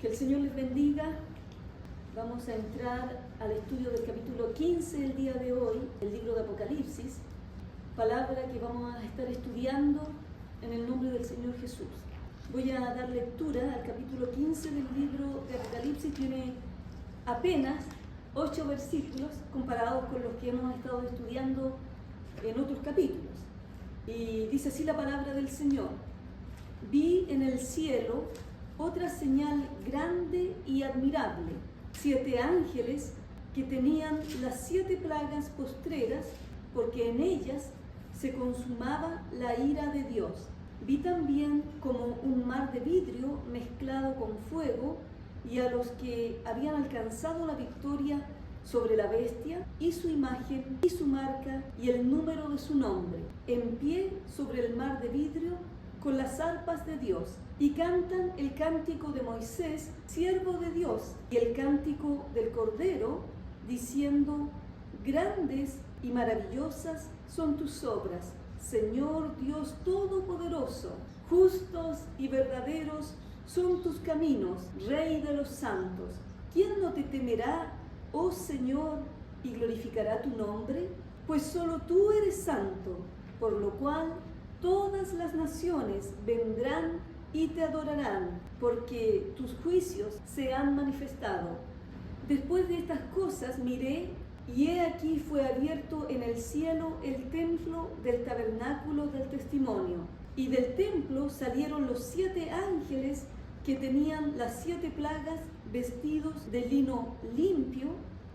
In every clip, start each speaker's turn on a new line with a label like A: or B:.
A: Que el Señor les bendiga. Vamos a entrar al estudio del capítulo 15 el día de hoy, el libro de Apocalipsis, palabra que vamos a estar estudiando en el nombre del Señor Jesús. Voy a dar lectura al capítulo 15 del libro de Apocalipsis. Tiene apenas 8 versículos comparados con los que hemos estado estudiando en otros capítulos. Y dice así la palabra del Señor: vi en el cielo otra señal grande y admirable, 7 ángeles que tenían las 7 plagas postreras, porque en ellas se consumaba la ira de Dios. Vi también como un mar de vidrio mezclado con fuego, y a los que habían alcanzado la victoria sobre la bestia y su imagen y su marca y el número de su nombre, en pie sobre el mar de vidrio con las arpas de Dios, y cantan el cántico de Moisés, siervo de Dios, y el cántico del Cordero, diciendo: grandes y maravillosas son tus obras, Señor Dios Todopoderoso. Justos y verdaderos son tus caminos, Rey de los santos. ¿Quién no te temerá, oh Señor, y glorificará tu nombre? Pues solo tú eres santo, por lo cual todas las naciones vendrán y te adorarán, porque tus juicios se han manifestado. Después de estas cosas miré, y he aquí fue abierto en el cielo el templo del tabernáculo del testimonio, y del templo salieron los 7 ángeles que tenían las 7 plagas, vestidos de lino limpio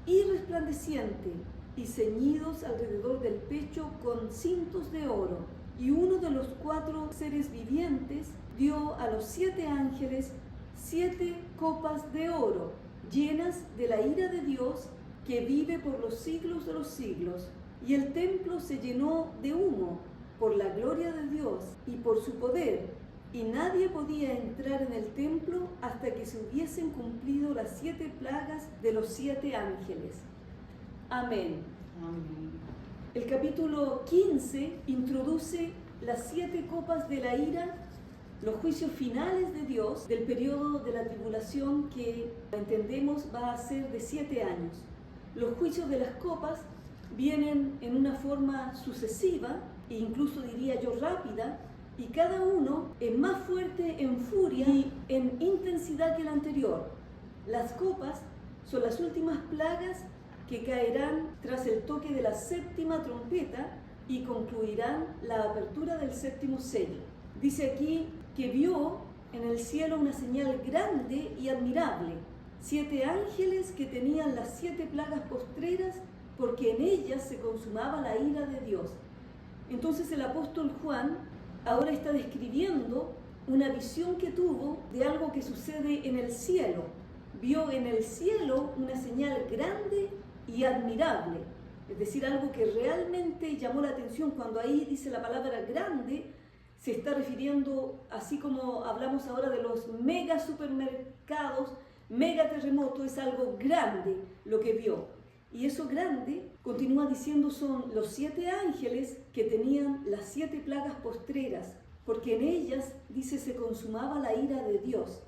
A: y resplandeciente, y ceñidos alrededor del pecho con cintos de oro. Y uno de los 4 seres vivientes dio a los 7 ángeles 7 copas de oro, llenas de la ira de Dios, que vive por los siglos de los siglos. Y el templo se llenó de humo por la gloria de Dios y por su poder, y nadie podía entrar en el templo hasta que se hubiesen cumplido las 7 plagas de los 7 ángeles. Amén.
B: Amén.
A: El capítulo 15 introduce las 7 copas de la ira, los juicios finales de Dios del periodo de la tribulación, que entendemos va a ser de 7 años. Los juicios de las copas vienen en una forma sucesiva, e incluso diría yo rápida, y cada uno es más fuerte en furia y en intensidad que el anterior. Las copas son las últimas plagas que caerán tras el toque de la 7ª trompeta y concluirán la apertura del 7º sello. Dice aquí que vio en el cielo una señal grande y admirable, 7 ángeles que tenían las 7 plagas postreras, porque en ellas se consumaba la ira de Dios. Entonces el apóstol Juan ahora está describiendo una visión que tuvo de algo que sucede en el cielo. Vio en el cielo una señal grande y admirable, es decir, algo que realmente llamó la atención. Cuando ahí dice la palabra grande, se está refiriendo, así como hablamos ahora de los mega supermercados, mega terremotos, es algo grande lo que vio. Y eso grande, continúa diciendo, son los 7 ángeles que tenían las 7 plagas postreras, porque en ellas, dice, se consumaba la ira de Dios.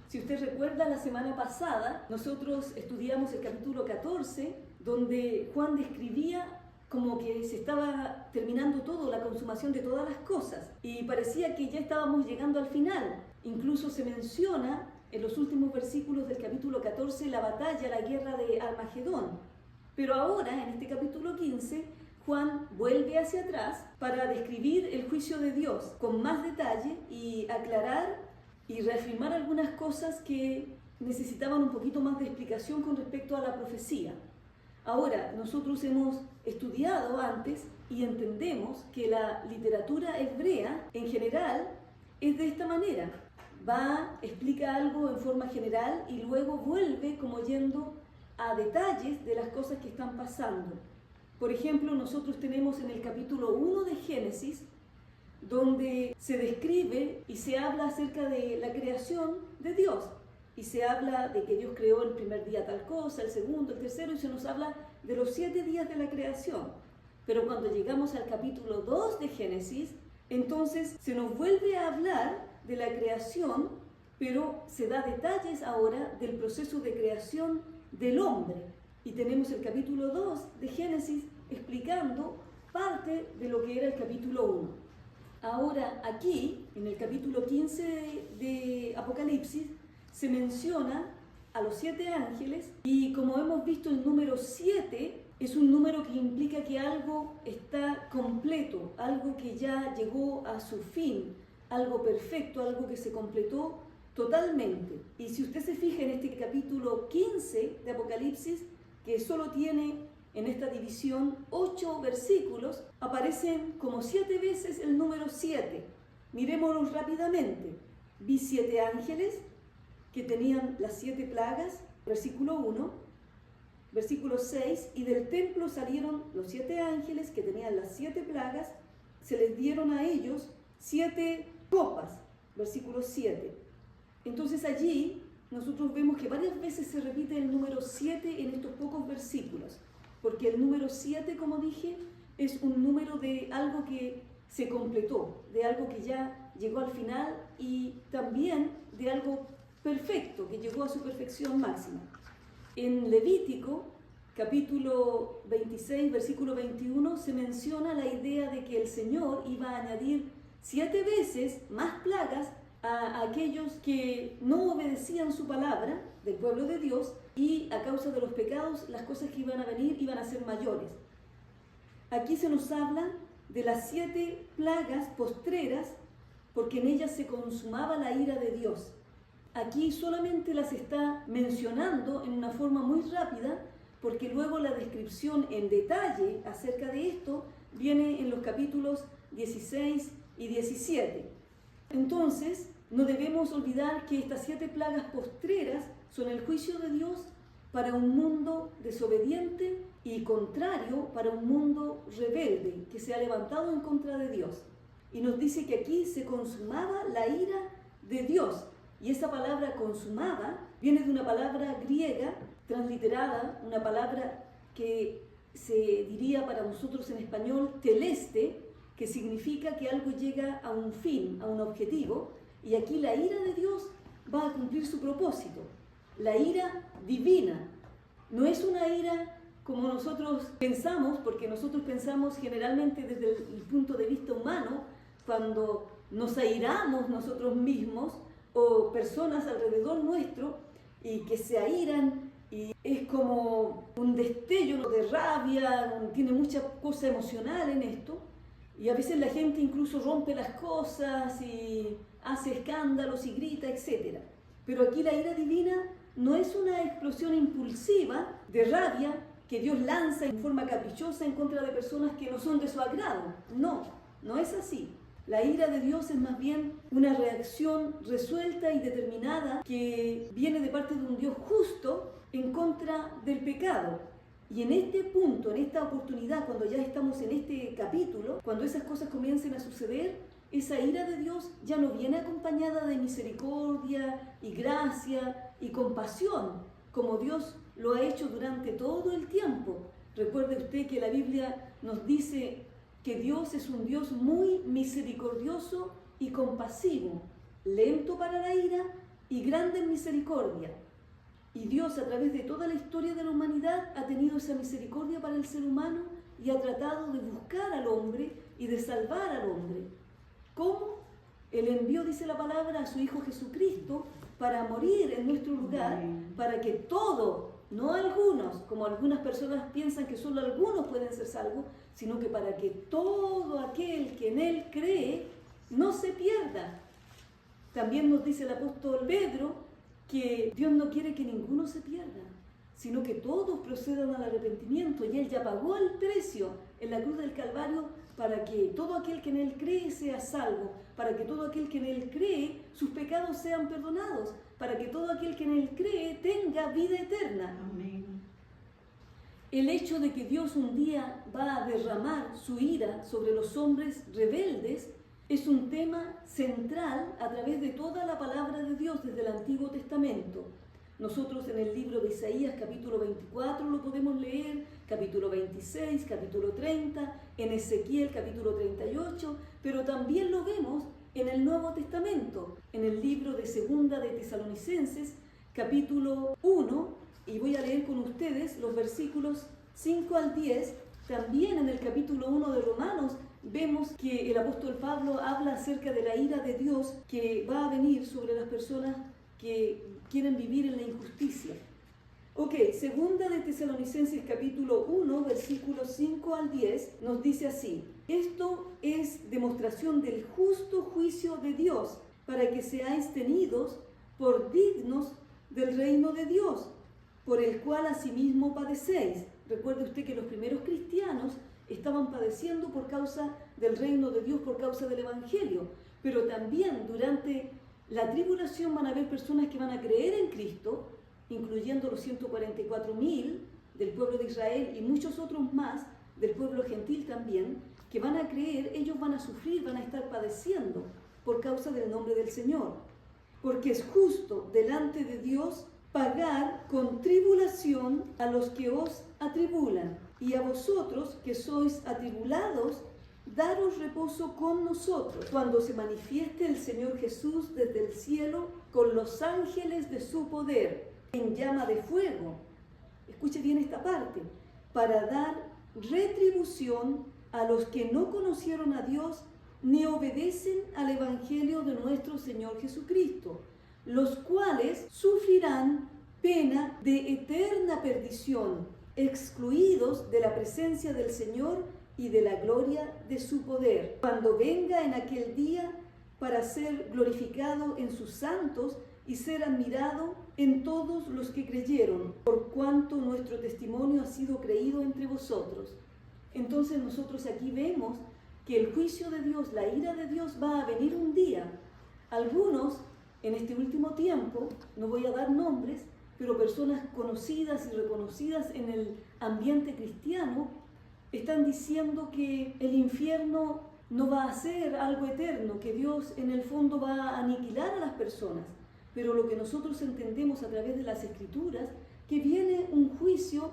A: Si usted recuerda, la semana pasada nosotros estudiamos el capítulo 14, donde Juan describía como que se estaba terminando todo, la consumación de todas las cosas, y parecía que ya estábamos llegando al final. Incluso se menciona en los últimos versículos del capítulo 14 la batalla, la guerra de Armagedón. Pero ahora, en este capítulo 15, Juan vuelve hacia atrás para describir el juicio de Dios con más detalle y aclarar y reafirmar algunas cosas que necesitaban un poquito más de explicación con respecto a la profecía. Ahora, nosotros hemos estudiado antes y entendemos que la literatura hebrea en general es de esta manera. Explica algo en forma general y luego vuelve como yendo a detalles de las cosas que están pasando. Por ejemplo, nosotros tenemos en el capítulo 1 de Génesis, donde se describe y se habla acerca de la creación de Dios. Y se habla de que Dios creó el primer día tal cosa, el segundo, el tercero, y se nos habla de los 7 días de la creación. Pero cuando llegamos al capítulo 2 de Génesis, entonces se nos vuelve a hablar de la creación, pero se da detalles ahora del proceso de creación del hombre. Y tenemos el capítulo 2 de Génesis explicando parte de lo que era el capítulo 1. Ahora aquí, en el capítulo 15 de Apocalipsis, se menciona a los 7 ángeles, y como hemos visto, el número 7 es un número que implica que algo está completo, algo que ya llegó a su fin, algo perfecto, algo que se completó totalmente. Y si usted se fija en este capítulo 15 de Apocalipsis, que solo tiene en esta división 8 versículos, aparecen como 7 veces el número 7. Miremoslos rápidamente. Vi 7 ángeles que tenían las 7 plagas, versículo 1, versículo 6, y del templo salieron los 7 ángeles que tenían las 7 plagas, se les dieron a ellos 7 copas, versículo 7. Entonces allí nosotros vemos que varias veces se repite el número 7 en estos pocos versículos, porque el número 7, como dije, es un número de algo que se completó, de algo que ya llegó al final y también de algo perfecto, que llegó a su perfección máxima. En Levítico, capítulo 26, versículo 21, se menciona la idea de que el Señor iba a añadir 7 veces más plagas a aquellos que no obedecían su palabra del pueblo de Dios, y a causa de los pecados las cosas que iban a venir iban a ser mayores. Aquí se nos habla de las 7 plagas postreras, porque en ellas se consumaba la ira de Dios. Aquí solamente las está mencionando en una forma muy rápida, porque luego la descripción en detalle acerca de esto viene en los capítulos 16 y 17. Entonces, no debemos olvidar que estas 7 plagas postreras son el juicio de Dios para un mundo desobediente y contrario para un mundo rebelde que se ha levantado en contra de Dios. Y nos dice que aquí se consumaba la ira de Dios. Y esa palabra consumada viene de una palabra griega transliterada, una palabra que se diría para nosotros en español teleste, que significa que algo llega a un fin, a un objetivo, y aquí la ira de Dios va a cumplir su propósito. La ira divina no es una ira como nosotros pensamos, porque nosotros pensamos generalmente desde el punto de vista humano, cuando nos airamos nosotros mismos o personas alrededor nuestro y que se airan, y es como un destello de rabia, tiene mucha cosa emocional en esto, y a veces la gente incluso rompe las cosas y hace escándalos y grita, etc. Pero aquí la ira divina no es una explosión impulsiva de rabia que Dios lanza en forma caprichosa en contra de personas que no son de su agrado. No, no es así. La ira de Dios es más bien una reacción resuelta y determinada que viene de parte de un Dios justo en contra del pecado. Y en este punto, en esta oportunidad, cuando ya estamos en este capítulo, cuando esas cosas comiencen a suceder, esa ira de Dios ya no viene acompañada de misericordia y gracia y compasión, como Dios lo ha hecho durante todo el tiempo. Recuerde usted que la Biblia nos dice que Dios es un Dios muy misericordioso y compasivo, lento para la ira y grande en misericordia. Y Dios, a través de toda la historia de la humanidad, ha tenido esa misericordia para el ser humano y ha tratado de buscar al hombre y de salvar al hombre. ¿Cómo? Él envió, dice la palabra, a su Hijo Jesucristo para morir en nuestro lugar, para que todo, no algunos, como algunas personas piensan que solo algunos pueden ser salvos, sino que para que todo aquel que en Él cree no se pierda. También nos dice el apóstol Pedro que Dios no quiere que ninguno se pierda, sino que todos procedan al arrepentimiento, y Él ya pagó el precio en la cruz del Calvario para que todo aquel que en Él cree sea salvo, para que todo aquel que en Él cree sus pecados sean perdonados, para que todo aquel que en Él cree tenga vida eterna. Amén. El hecho de que Dios un día va a derramar su ira sobre los hombres rebeldes es un tema central a través de toda la palabra de Dios desde el Antiguo Testamento. Nosotros en el libro de Isaías, capítulo 24, lo podemos leer, capítulo 26, capítulo 30, en Ezequiel, capítulo 38, pero también lo vemos en el Nuevo Testamento, en el libro de Segunda de Tesalonicenses, capítulo 1, y voy a leer con ustedes los versículos 5 al 10. También en el capítulo 1 de Romanos vemos que el apóstol Pablo habla acerca de la ira de Dios que va a venir sobre las personas que quieren vivir en la injusticia. Ok, Segunda de Tesalonicenses capítulo 1, versículos 5 al 10, nos dice así: esto es demostración del justo juicio de Dios, para que seáis tenidos por dignos del reino de Dios, por el cual asimismo padecéis. Recuerde usted que los primeros cristianos estaban padeciendo por causa del reino de Dios, por causa del Evangelio, pero también durante la tribulación van a haber personas que van a creer en Cristo, incluyendo los 144.000 del pueblo de Israel y muchos otros más del pueblo gentil también, que van a creer. Ellos van a sufrir, van a estar padeciendo por causa del nombre del Señor, porque es justo delante de Dios pagar con tribulación a los que os atribulan, y a vosotros que sois atribulados, daros reposo con nosotros, cuando se manifieste el Señor Jesús desde el cielo con los ángeles de su poder, en llama de fuego. Escuche bien esta parte: para dar retribución a los que no conocieron a Dios ni obedecen al Evangelio de nuestro Señor Jesucristo, los cuales sufrirán pena de eterna perdición, excluidos de la presencia del Señor y de la gloria de su poder, cuando venga en aquel día para ser glorificado en sus santos y ser admirado en todos los que creyeron, por cuanto nuestro testimonio ha sido creído entre vosotros. Entonces nosotros aquí vemos que el juicio de Dios, la ira de Dios va a venir un día. Algunos en este último tiempo, no voy a dar nombres, pero personas conocidas y reconocidas en el ambiente cristiano están diciendo que el infierno no va a ser algo eterno, que Dios en el fondo va a aniquilar a las personas. Pero lo que nosotros entendemos a través de las Escrituras, que viene un juicio,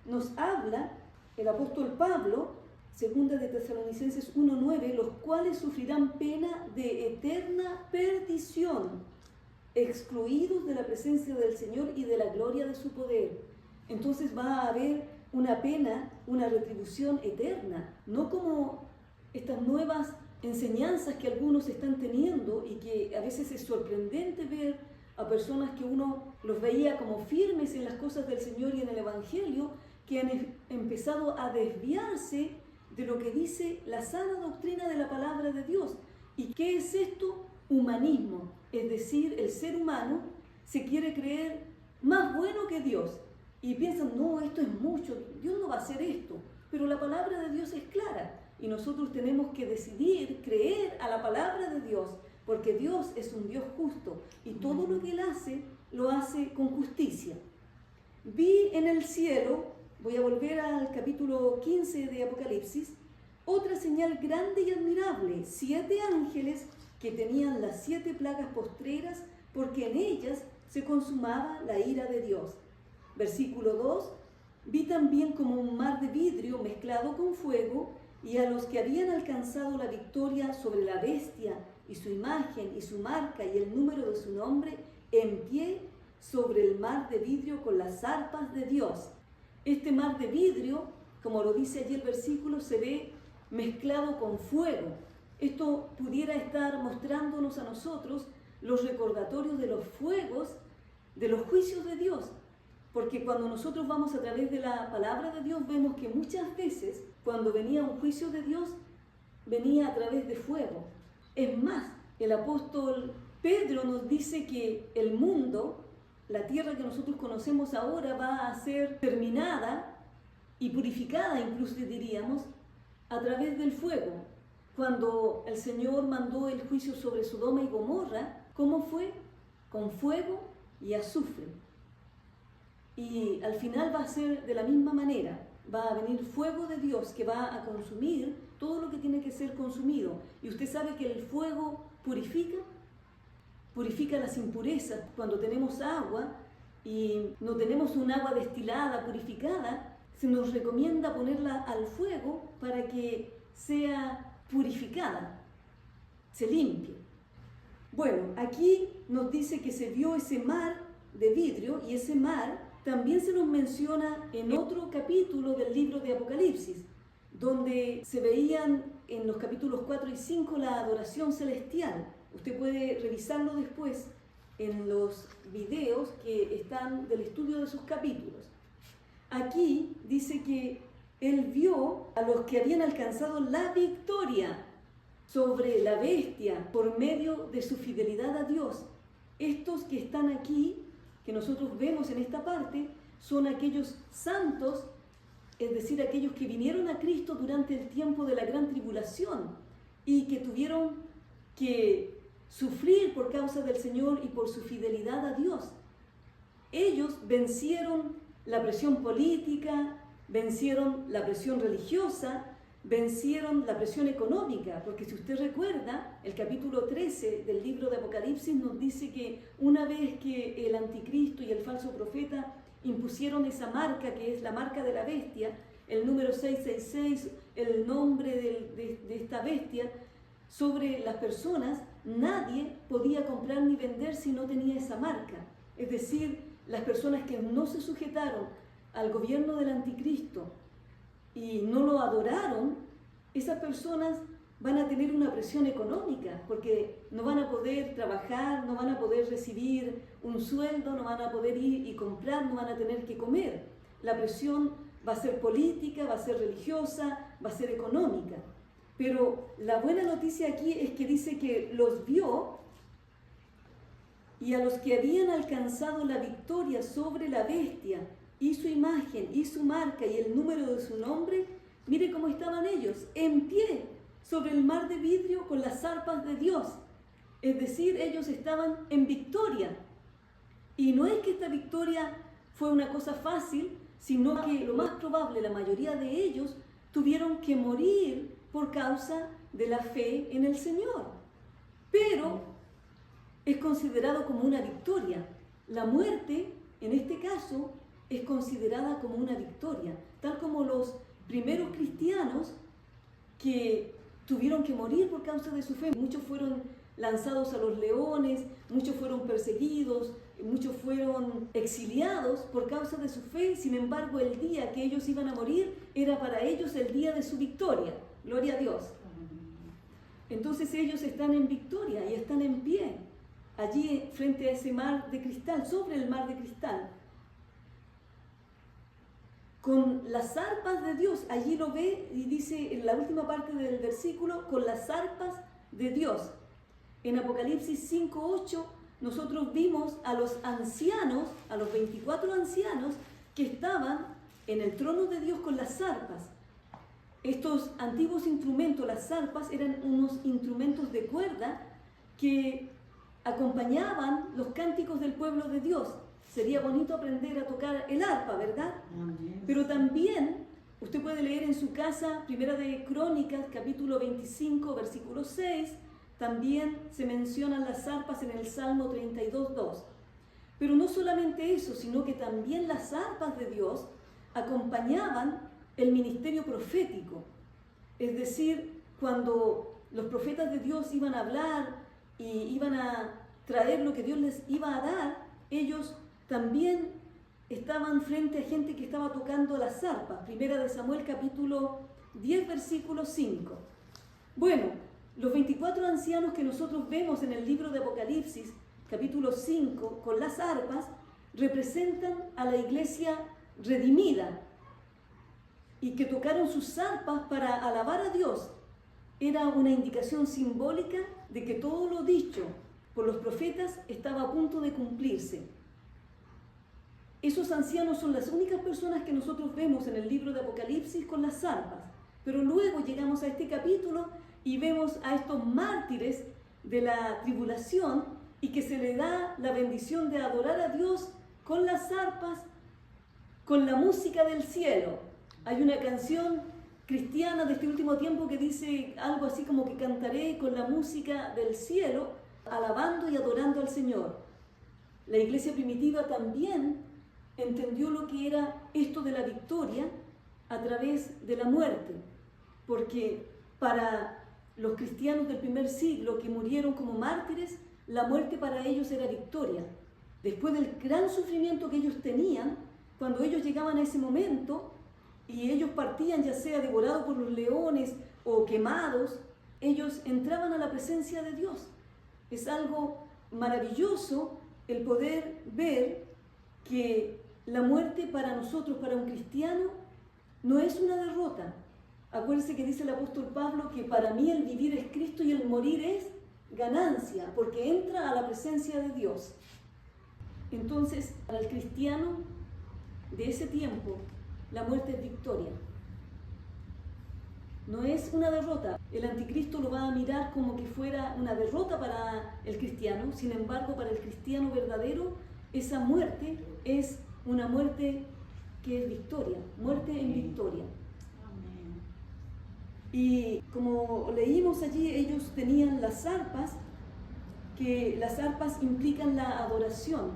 A: nos habla el apóstol Pablo, Segunda de Tesalonicenses 1:9, los cuales sufrirán pena de eterna perdición, excluidos de la presencia del Señor y de la gloria de su poder. Entonces va a haber una pena, una retribución eterna, no como estas nuevas enseñanzas que algunos están teniendo y que a veces es sorprendente ver a personas que uno los veía como firmes en las cosas del Señor y en el Evangelio, que han empezado a desviarse de lo que dice la sana doctrina de la palabra de Dios. ¿Y qué es esto? Humanismo, es decir, el ser humano se quiere creer más bueno que Dios y piensan, no, esto es mucho, Dios no va a hacer esto, pero la palabra de Dios es clara y nosotros tenemos que decidir creer a la palabra de Dios, porque Dios es un Dios justo y todo lo que Él hace, lo hace con justicia. Vi en el cielo, voy a volver al capítulo 15 de Apocalipsis, otra señal grande y admirable, 7 ángeles que tenían las 7 plagas postreras, porque en ellas se consumaba la ira de Dios. Versículo 2, vi también como un mar de vidrio mezclado con fuego, y a los que habían alcanzado la victoria sobre la bestia y su imagen y su marca y el número de su nombre, en pie sobre el mar de vidrio con las arpas de Dios. Este mar de vidrio, como lo dice allí el versículo, se ve mezclado con fuego. Esto pudiera estar mostrándonos a nosotros los recordatorios de los fuegos, de los juicios de Dios. Porque cuando nosotros vamos a través de la palabra de Dios, vemos que muchas veces, cuando venía un juicio de Dios, venía a través de fuego. Es más, el apóstol Pedro nos dice que el mundo, la tierra que nosotros conocemos ahora, va a ser terminada y purificada, incluso diríamos, a través del fuego. Cuando el Señor mandó el juicio sobre Sodoma y Gomorra, ¿cómo fue? Con fuego y azufre. Y al final va a ser de la misma manera. Va a venir fuego de Dios que va a consumir todo lo que tiene que ser consumido. Y usted sabe que el fuego purifica las impurezas. Cuando tenemos agua y no tenemos un agua destilada, purificada, se nos recomienda ponerla al fuego para que sea purificada, se limpie. Bueno, aquí nos dice que se vio ese mar de vidrio, y ese mar también se nos menciona en otro capítulo del libro de Apocalipsis, donde se veían en los capítulos 4 y 5 la adoración celestial. Usted puede revisarlo después en los videos que están del estudio de sus capítulos. Aquí dice que él vio a los que habían alcanzado la victoria sobre la bestia por medio de su fidelidad a Dios. Estos que están aquí, que nosotros vemos en esta parte, son aquellos santos, es decir, aquellos que vinieron a Cristo durante el tiempo de la gran tribulación y que tuvieron que sufrir por causa del Señor y por su fidelidad a Dios. Ellos vencieron la presión política, vencieron la presión religiosa, vencieron la presión económica, porque si usted recuerda, el capítulo 13 del libro de Apocalipsis nos dice que una vez que el anticristo y el falso profeta impusieron esa marca, que es la marca de la bestia, el número 666, el nombre de esta bestia, sobre las personas, nadie podía comprar ni vender si no tenía esa marca. Es decir, las personas que no se sujetaron al gobierno del anticristo y no lo adoraron, esas personas van a tener una presión económica, porque no van a poder trabajar, no van a poder recibir un sueldo, no van a poder ir y comprar, no van a tener que comer. La presión va a ser política, va a ser religiosa, va a ser económica. Pero la buena noticia aquí es que dice que los vio, y a los que habían alcanzado la victoria sobre la bestia y su imagen y su marca y el número de su nombre, mire cómo estaban ellos, en pie sobre el mar de vidrio con las arpas de Dios. Es decir, ellos estaban en victoria. Y no es que esta victoria fue una cosa fácil, sino que lo más probable, la mayoría de ellos tuvieron que morir por causa de la fe en el Señor. Pero es considerado como una victoria. La muerte, en este caso, es considerada como una victoria, tal como los primeros cristianos que tuvieron que morir por causa de su fe. Muchos fueron lanzados a los leones, muchos fueron perseguidos, muchos fueron exiliados por causa de su fe. Sin embargo, el día que ellos iban a morir era para ellos el día de su victoria. Gloria a Dios. Entonces ellos están en victoria y están en pie, allí frente a ese mar de cristal, sobre el mar de cristal, con las arpas de Dios. Allí lo ve y dice en la última parte del versículo, con las arpas de Dios. En Apocalipsis 5:8 nosotros vimos a los ancianos, a los 24 ancianos que estaban en el trono de Dios con las arpas. Estos antiguos instrumentos, las arpas, eran unos instrumentos de cuerda que acompañaban los cánticos del pueblo de Dios. Sería bonito aprender a tocar el arpa, ¿verdad? Pero también usted puede leer en su casa, Primera de Crónicas, capítulo 25, versículo 6, también se mencionan las arpas en el Salmo 32:2. Pero no solamente eso, sino que también las arpas de Dios acompañaban el ministerio profético. Es decir, cuando los profetas de Dios iban a hablar y iban a traer lo que Dios les iba a dar, ellos también estaban frente a gente que estaba tocando las arpas. Primera de Samuel capítulo 10 versículo 5. Bueno, los 24 ancianos que nosotros vemos en el libro de Apocalipsis capítulo 5 con las arpas representan a la iglesia redimida y que tocaron sus arpas para alabar a Dios. Era una indicación simbólica de que todo lo dicho por los profetas estaba a punto de cumplirse. Esos ancianos son las únicas personas que nosotros vemos en el libro de Apocalipsis con las arpas. Pero luego llegamos a este capítulo y vemos a estos mártires de la tribulación y que se le da la bendición de adorar a Dios con las arpas, con la música del cielo. Hay una canción cristiana de este último tiempo que dice algo así como que cantaré con la música del cielo, alabando y adorando al Señor. La iglesia primitiva también entendió lo que era esto de la victoria a través de la muerte, porque para los cristianos del primer siglo que murieron como mártires, la muerte para ellos era victoria. Después del gran sufrimiento que ellos tenían, cuando ellos llegaban a ese momento y ellos partían ya sea devorados por los leones o quemados, ellos entraban a la presencia de Dios. Es algo maravilloso el poder ver que la muerte para nosotros, para un cristiano, no es una derrota. Acuérdense que dice el apóstol Pablo que para mí el vivir es Cristo y el morir es ganancia, porque entra a la presencia de Dios. Entonces, para el cristiano de ese tiempo, la muerte es victoria. No es una derrota. El anticristo lo va a mirar como que fuera una derrota para el cristiano. Sin embargo, para el cristiano verdadero, esa muerte es una muerte que es victoria, muerte en victoria. Y como leímos allí, ellos tenían las arpas, que las arpas implican la adoración.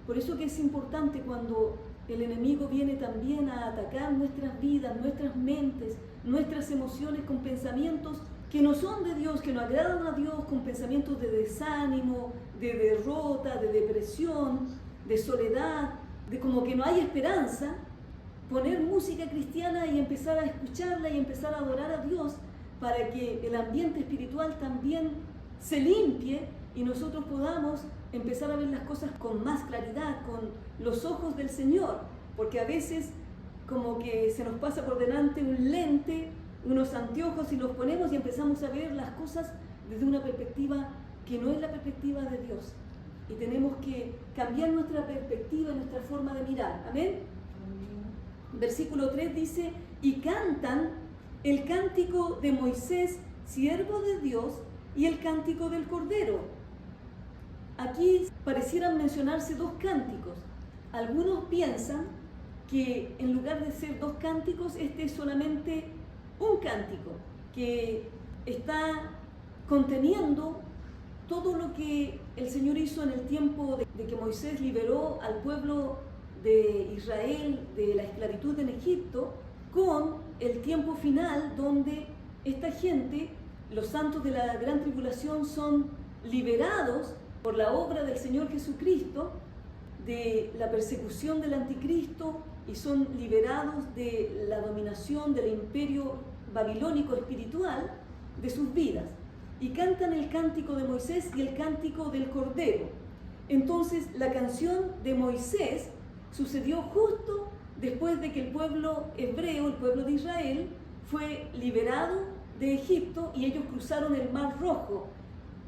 A: Por eso que es importante cuando el enemigo viene también a atacar nuestras vidas, nuestras mentes, nuestras emociones con pensamientos que no son de Dios, que no agradan a Dios, con pensamientos de desánimo, de derrota, de depresión, de soledad, de como que no hay esperanza. Poner música cristiana y empezar a escucharla y empezar a adorar a Dios para que el ambiente espiritual también se limpie y nosotros podamos empezar a ver las cosas con más claridad, con los ojos del Señor, porque a veces como que se nos pasa por delante un lente, unos anteojos y los ponemos y empezamos a ver las cosas desde una perspectiva que no es la perspectiva de Dios. Y tenemos que cambiar nuestra perspectiva, nuestra forma de mirar. Amén. Versículo 3 dice, y cantan el cántico de Moisés, siervo de Dios, y el cántico del Cordero. Aquí parecieran mencionarse dos cánticos. Algunos piensan que en lugar de ser dos cánticos, este es solamente un cántico, que está conteniendo todo lo que el Señor hizo en el tiempo de que Moisés liberó al pueblo de Israel de la esclavitud en Egipto, con el tiempo final donde esta gente, los santos de la gran tribulación, son liberados por la obra del Señor Jesucristo de la persecución del anticristo y son liberados de la dominación del imperio babilónico espiritual de sus vidas. Y cantan el cántico de Moisés y el cántico del Cordero. Entonces la canción de Moisés sucedió justo después de que el pueblo hebreo, el pueblo de Israel, fue liberado de Egipto y ellos cruzaron el Mar Rojo.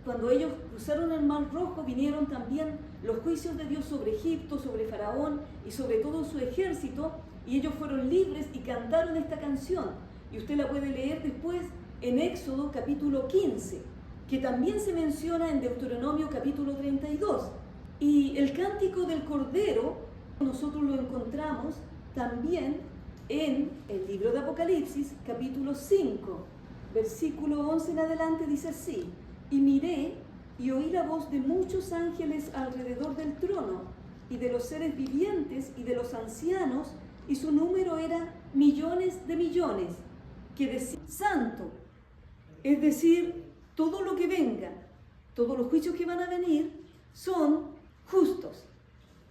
A: Cuando ellos cruzaron el Mar Rojo, vinieron también los juicios de Dios sobre Egipto, sobre Faraón y sobre todo su ejército, y ellos fueron libres y cantaron esta canción. Y usted la puede leer después en Éxodo capítulo 15, que también se menciona en Deuteronomio capítulo 32. Y el cántico del Cordero, nosotros lo encontramos también en el libro de Apocalipsis, capítulo 5, versículo 11 en adelante, dice así: y miré y oí la voz de muchos ángeles alrededor del trono, y de los seres vivientes y de los ancianos, y su número era millones de millones, que decían: santo. Es decir, todo lo que venga, todos los juicios que van a venir son justos.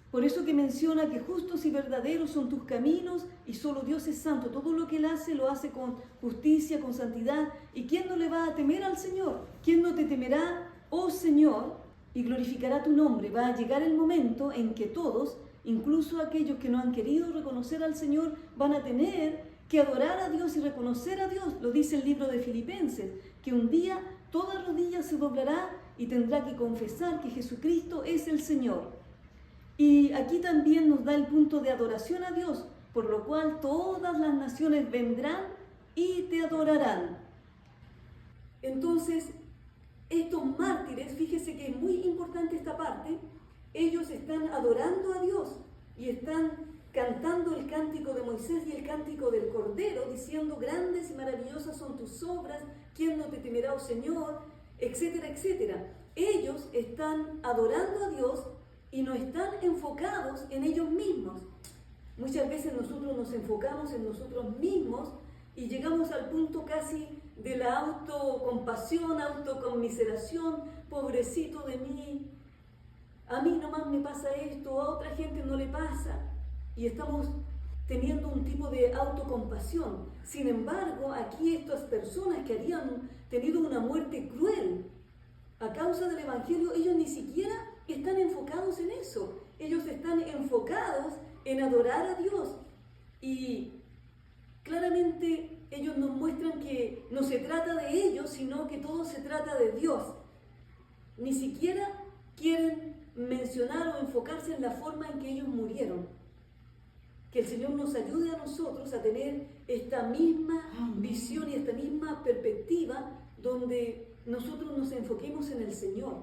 A: Por eso que menciona que justos y verdaderos son tus caminos y solo Dios es santo. Todo lo que Él hace lo hace con justicia, con santidad. ¿Y quién no le va a temer al Señor? ¿Quién no te temerá, oh Señor, y glorificará tu nombre? Va a llegar el momento en que todos, incluso aquellos que no han querido reconocer al Señor, van a tener que adorar a Dios y reconocer a Dios. Lo dice el libro de Filipenses, que un día toda rodilla se doblará y tendrá que confesar que Jesucristo es el Señor. Y aquí también nos da el punto de adoración a Dios, por lo cual todas las naciones vendrán y te adorarán. Entonces, estos mártires, fíjese que es muy importante esta parte, ellos están adorando a Dios y están cantando el cántico de Moisés y el cántico del Cordero, diciendo: grandes y maravillosas son tus obras, ¿quién no te temerá, oh Señor?, etcétera, etcétera. Ellos están adorando a Dios y no están enfocados en ellos mismos. Muchas veces nosotros nos enfocamos en nosotros mismos y llegamos al punto casi de la autocompasión, autoconmiseración, pobrecito de mí, a mí nomás me pasa esto, a otra gente no le pasa, y estamos teniendo un tipo de autocompasión. Sin embargo, aquí estas personas que habían tenido una muerte cruel a causa del Evangelio, ellos ni siquiera están enfocados en eso. Ellos están enfocados en adorar a Dios. Y claramente ellos nos muestran que no se trata de ellos, sino que todo se trata de Dios. Ni siquiera quieren mencionar o enfocarse en la forma en que ellos murieron. Que el Señor nos ayude a nosotros a tener esta misma visión y esta misma perspectiva donde nosotros nos enfoquemos en el Señor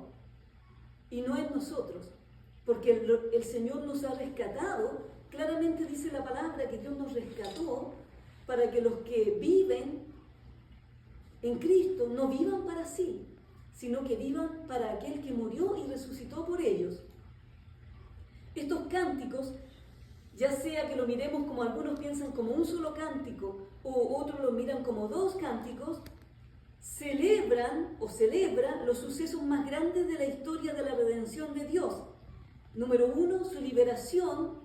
A: y no en nosotros, porque el Señor nos ha rescatado. Claramente dice la palabra que Dios nos rescató para que los que viven en Cristo no vivan para sí, sino que vivan para aquel que murió y resucitó por ellos. Estos cánticos, ya sea que lo miremos como algunos piensan como un solo cántico o otros lo miran como dos cánticos, celebran los sucesos más grandes de la historia de la redención de Dios. Número 1, su liberación,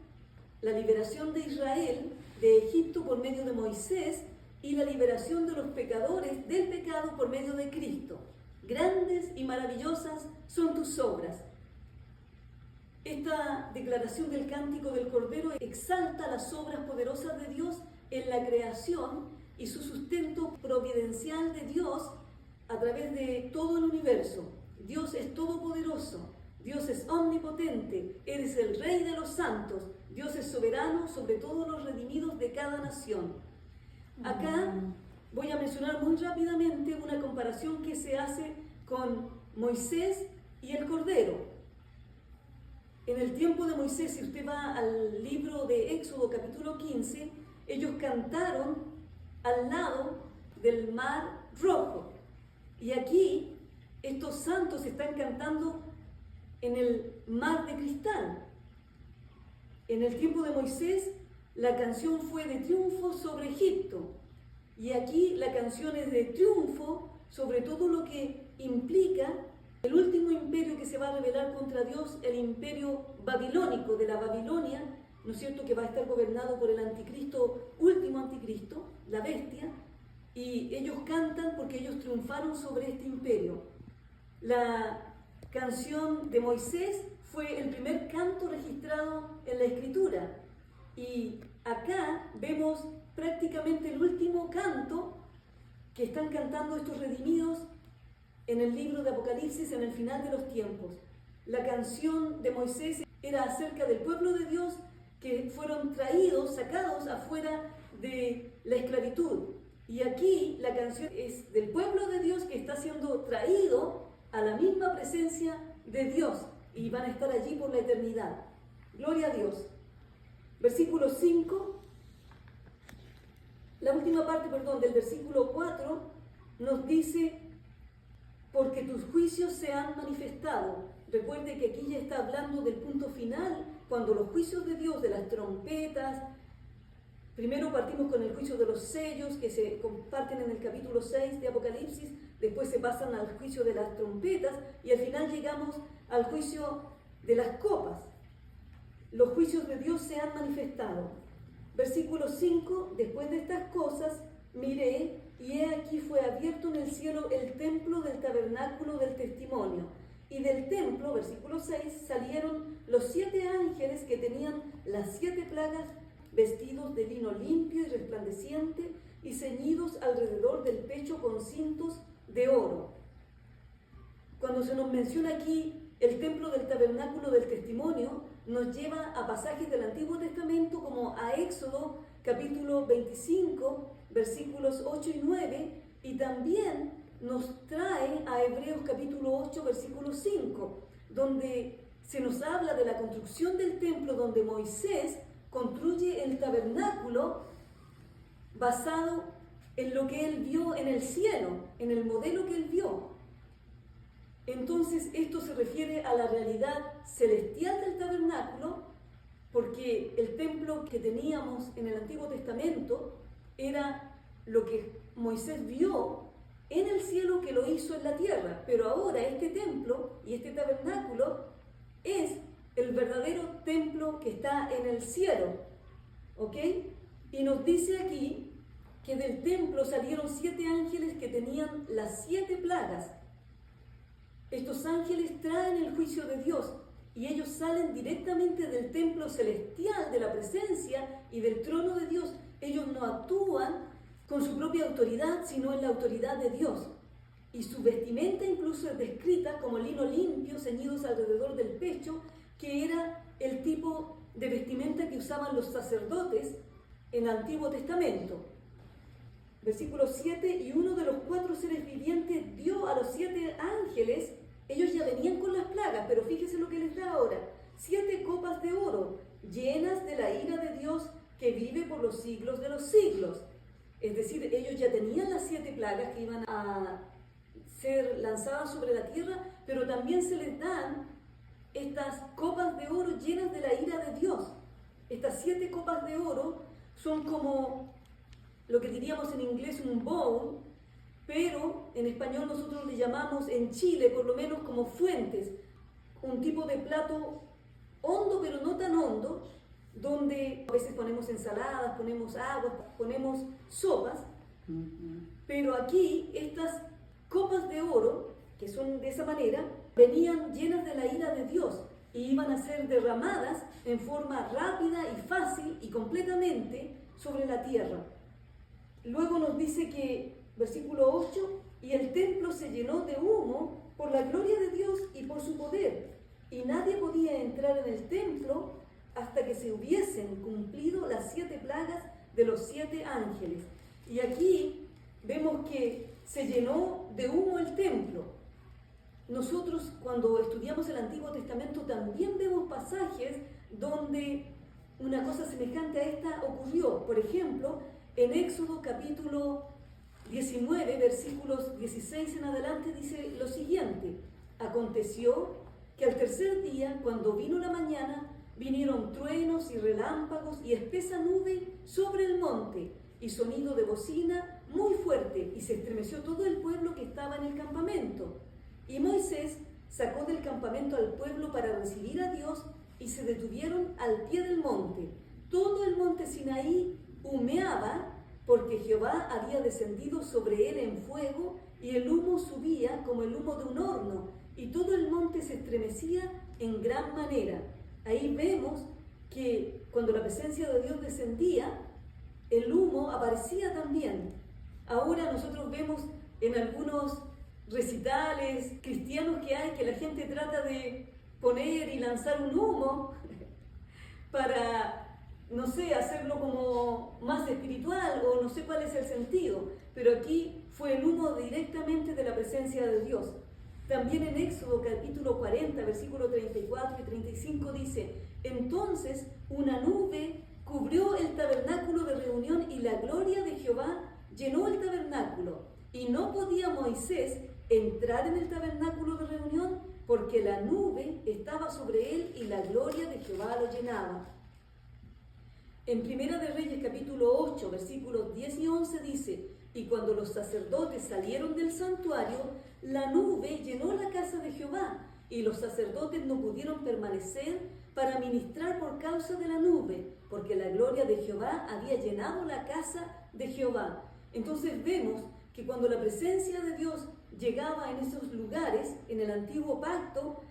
A: la liberación de Israel de Egipto por medio de Moisés y la liberación de los pecadores del pecado por medio de Cristo. Grandes y maravillosas son tus obras. Esta declaración del cántico del Cordero exalta las obras poderosas de Dios en la creación y su sustento providencial de Dios a través de todo el universo. Dios es todopoderoso, Dios es omnipotente, Él es el Rey de los santos, Dios es soberano sobre todos los redimidos de cada nación. Acá voy a mencionar muy rápidamente una comparación que se hace con Moisés y el Cordero. En el tiempo de Moisés, si usted va al libro de Éxodo capítulo 15, ellos cantaron al lado del Mar Rojo. Y aquí estos santos están cantando en el Mar de Cristal. En el tiempo de Moisés, la canción fue de triunfo sobre Egipto. Y aquí la canción es de triunfo sobre todo lo que implica el último imperio que se va a rebelar contra Dios, el imperio babilónico de la Babilonia, ¿no es cierto?, que va a estar gobernado por el anticristo, último anticristo, la bestia, y ellos cantan porque ellos triunfaron sobre este imperio. La canción de Moisés fue el primer canto registrado en la Escritura, y acá vemos prácticamente el último canto que están cantando estos redimidos en el libro de Apocalipsis, en el final de los tiempos. La canción de Moisés era acerca del pueblo de Dios que fueron traídos, sacados afuera de la esclavitud. Y aquí la canción es del pueblo de Dios que está siendo traído a la misma presencia de Dios y van a estar allí por la eternidad. Gloria a Dios. Versículo 5, la última parte, del versículo 4 nos dice: porque tus juicios se han manifestado. Recuerde que aquí ya está hablando del punto final, cuando los juicios de Dios, de las trompetas, primero partimos con el juicio de los sellos que se comparten en el capítulo 6 de Apocalipsis, después se pasan al juicio de las trompetas y al final llegamos al juicio de las copas. Los juicios de Dios se han manifestado. Versículo 5, después de estas cosas miré, y he aquí fue abierto en el cielo el templo del tabernáculo del testimonio. Y del templo, versículo 6, salieron los 7 ángeles que tenían las 7 plagas, vestidos de lino limpio y resplandeciente, y ceñidos alrededor del pecho con cintos de oro. Cuando se nos menciona aquí el templo del tabernáculo del testimonio, nos lleva a pasajes del Antiguo Testamento como a Éxodo capítulo 25, versículos 8 y 9, y también nos trae a Hebreos capítulo 8, versículo 5, donde se nos habla de la construcción del templo, donde Moisés construye el tabernáculo basado en lo que él vio en el cielo, en el modelo que él vio. Entonces esto se refiere a la realidad celestial del tabernáculo, porque el templo que teníamos en el Antiguo Testamento era lo que Moisés vio en el cielo que lo hizo en la tierra. Pero ahora este templo y este tabernáculo es el verdadero templo que está en el cielo. ¿Ok? Y nos dice aquí que del templo salieron 7 ángeles que tenían las 7 plagas. Estos ángeles traen el juicio de Dios y ellos salen directamente del templo celestial, de la presencia y del trono de Dios. Ellos no actúan con su propia autoridad, sino en la autoridad de Dios. Y su vestimenta incluso es descrita como lino limpio, ceñidos alrededor del pecho, que era el tipo de vestimenta que usaban los sacerdotes en el Antiguo Testamento. Versículo 7, y uno de los 4 seres vivientes dio a los 7 ángeles, ellos ya venían con las plagas, pero fíjese lo que les da ahora, 7 copas de oro, llenas de la ira de Dios que vive por los siglos de los siglos. Es decir, ellos ya tenían las 7 plagas que iban a ser lanzadas sobre la tierra, pero también se les dan estas copas de oro llenas de la ira de Dios. Estas 7 copas de oro son como lo que diríamos en inglés un bowl, pero en español nosotros le llamamos en Chile por lo menos como fuentes, un tipo de plato hondo pero no tan hondo, donde a veces ponemos ensaladas, ponemos aguas, ponemos sopas, pero aquí estas copas de oro, que son de esa manera, venían llenas de la ira de Dios y iban a ser derramadas en forma rápida y fácil y completamente sobre la tierra. Luego nos dice que, versículo 8, y el templo se llenó de humo por la gloria de Dios y por su poder, y nadie podía entrar en el templo hasta que se hubiesen cumplido las 7 plagas de los 7 ángeles. Y aquí vemos que se llenó de humo el templo. Nosotros cuando estudiamos el Antiguo Testamento también vemos pasajes donde una cosa semejante a esta ocurrió. Por ejemplo, en Éxodo capítulo 19, versículos 16 en adelante dice lo siguiente: aconteció que al tercer día, cuando vino la mañana, vinieron truenos y relámpagos y espesa nube sobre el monte y sonido de bocina muy fuerte, y se estremeció todo el pueblo que estaba en el campamento. Y Moisés sacó del campamento al pueblo para recibir a Dios, y se detuvieron al pie del monte. Todo el monte Sinaí humeaba, porque Jehová había descendido sobre él en fuego, y el humo subía como el humo de un horno, y todo el monte se estremecía en gran manera. Ahí vemos que cuando la presencia de Dios descendía, el humo aparecía también. Ahora nosotros vemos en algunos recitales cristianos que hay, que la gente trata de poner y lanzar un humo para, no sé, hacerlo como más espiritual, o no sé cuál es el sentido, pero aquí fue el humo directamente de la presencia de Dios. También en Éxodo capítulo 40, versículo 34 y 35 dice: entonces una nube cubrió el tabernáculo de reunión y la gloria de Jehová llenó el tabernáculo, y no podía Moisés entrar en el tabernáculo de reunión porque la nube estaba sobre él y la gloria de Jehová lo llenaba. En Primera de Reyes capítulo 8, versículos 10 y 11 dice: y cuando los sacerdotes salieron del santuario, la nube llenó la casa de Jehová, y los sacerdotes no pudieron permanecer para ministrar por causa de la nube, porque la gloria de Jehová había llenado la casa de Jehová. Entonces vemos que cuando la presencia de Dios llegaba en esos lugares, en el antiguo pacto,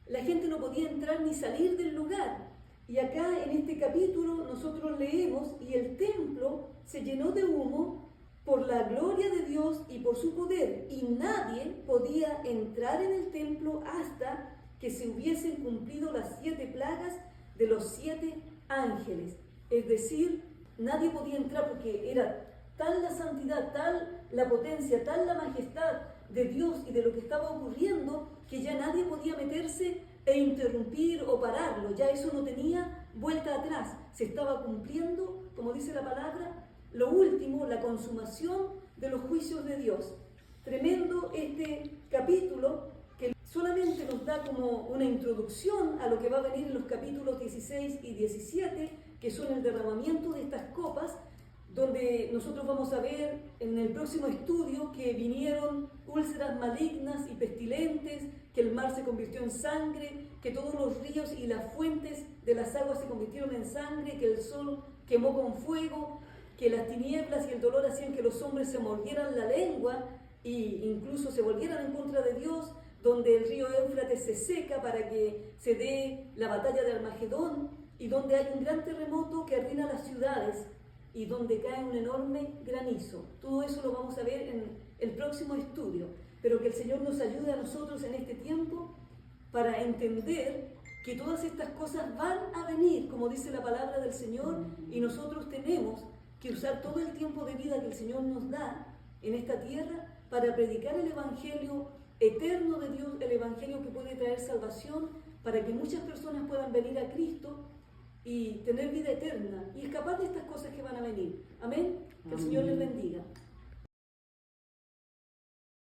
A: la gente no podía entrar ni salir del lugar. Y acá en este capítulo nosotros leemos: y el templo se llenó de humo por la gloria de Dios y por su poder, y nadie podía entrar en el templo hasta que se hubiesen cumplido las 7 plagas de los 7 ángeles. Es decir, nadie podía entrar porque era tal la santidad, tal la potencia, tal la majestad de Dios y de lo que estaba ocurriendo, que ya nadie podía meterse e interrumpir o pararlo. Ya eso no tenía vuelta atrás. Se estaba cumpliendo, como dice la palabra, lo último, la consumación de los juicios de Dios. Tremendo este capítulo, que solamente nos da como una introducción a lo que va a venir en los capítulos 16 y 17, que son el derramamiento de estas copas, donde nosotros vamos a ver en el próximo estudio que vinieron úlceras malignas y pestilentes, que el mar se convirtió en sangre, que todos los ríos y las fuentes de las aguas se convirtieron en sangre, que el sol quemó con fuego, que las tinieblas y el dolor hacían que los hombres se mordieran la lengua e incluso se volvieran en contra de Dios, donde el río Éufrates se seca para que se dé la batalla de Armagedón, y donde hay un gran terremoto que arruina las ciudades y donde cae un enorme granizo. Todo eso lo vamos a ver en el próximo estudio, pero que el Señor nos ayude a nosotros en este tiempo para entender que todas estas cosas van a venir, como dice la palabra del Señor, y nosotros tenemos que usar todo el tiempo de vida que el Señor nos da en esta tierra para predicar el Evangelio eterno de Dios, el Evangelio que puede traer salvación, para que muchas personas puedan venir a Cristo y tener vida eterna y escapar de estas cosas que van a venir. Amén. Que el Señor les bendiga.